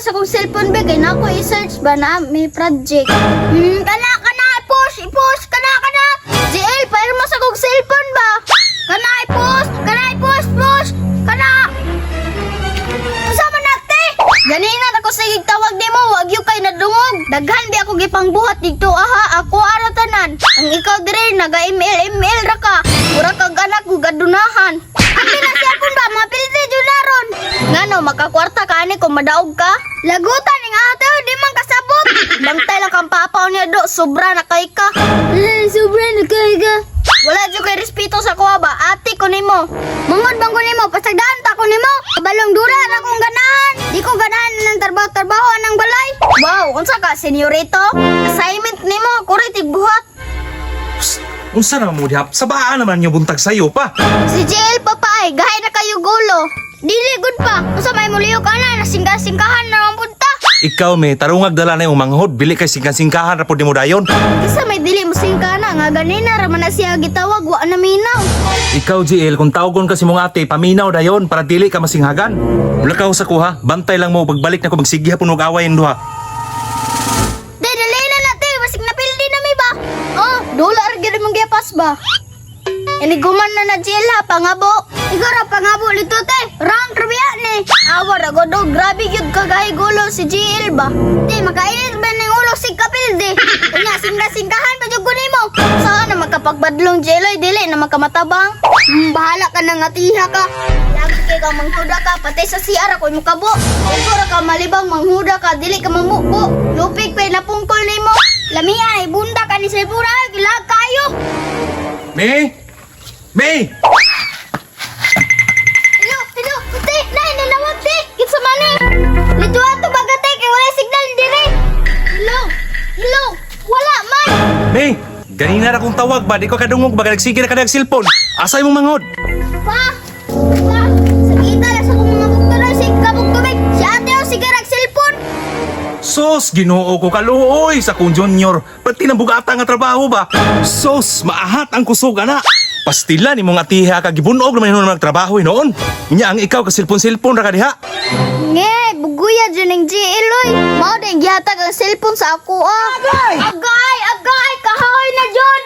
sa kong cellphone ba kay nako i-search ba na may project. Kana i-post kana. JL pairma sa kong cellphone ba? Kana i-post post. Kana. Sama nate. Ganina ako sige tawag nimo, wag yu kay nadungog. Daghan di ako gipangbuhat dito aha, ako ara tanan. Ang ikaw dire naga-email ra ka. Mura kag anak ko gadunahan. Apil na cellphone ba mapilite jud naron. Ngano makakwarta ka ani kung madaog ka? Lagutan ning ate di man kasabot. Bantay lang kang papaw niya do, sobra na kay ka. Sobra na kay ka. Wala jud kay respeto sa kuha ba? Ate ko nimo. Mangod bang ko nimo pasagdaan ta ko nimo. Balong dura ra kong ganahan. Di ko ganahan ng trabaho ng balay. Wow, unsa ka senyorito? Assignment nimo kuritig buhat. Unsa naman mo dihap? Sabaan naman yung buntag sayo pa. Si JL papay, gahay na kayo gulo. Dili good pa. Unsa may muliyo ka na nasingga-singkahan na ang punta. Ikaw may tarungag dala na yung manghod. Bili kay singkan-singkahan rapod ni mo dayon. Kisa may dili mo singkana nga ganina ra man na siya gitawag wa na minaw. Ikaw, GL, kung tawgon ka si mong ate, paminaw dayon para dili ka masinghagan. Mula ka sa kuha, bantay lang mo. Pagbalik na ko magsigih hapon og awayin duha. Dali na natin, basig napildi na may ba? Oh, dolar gyud mong gipas ba? Iniguman na JL ha, pangabo. Ikaw ra pangabo lito te. Rang trabiya ni. Awa ra godo, grabe gyud kagahi gulo si JL ba? Di makainit ba ning ulo sig kapildi? Unya singga-singkahan pa jud ko nimo. Saan na makapagbadlong JL dili na makamatabang? Bahala ka na nga tiha ka. Lagi kay ka manghuda ka patay sa CR ako imong kabo. Ikaw ra ka malibang manghuda ka dili ka mamuko. Lupig pa na pungkol nimo. Lamiya ay bunda ka ni Selbura gilag kayo. May! Hello, te, nay, nanawag te, kitsa mani. Lito ato baga te, kay wala signal dire. Hello, wala man. May! Ganina na kong tawag ba? Di ko kadungog ba? Nagsige na ka ng cellphone. Asay mong manghod? Pa, sa kita na sa kong mga buktuloy, si kabog tubig. Si ate o, sige cellphone. Sos, ginoo ko kaluoy sa kong junior. Pati na bugata nga trabaho ba? Sos, maahat ang kusog, ana. Pastila ni mong atiha ka gibunog naman yung nagtrabaho noon. Nya ang ikaw ka cellphone ra ka diha. Nge, buguya dyan ng JL oy. Mao din gihatag ang cellphone sa ako ah. Agay, kahoy na dyan.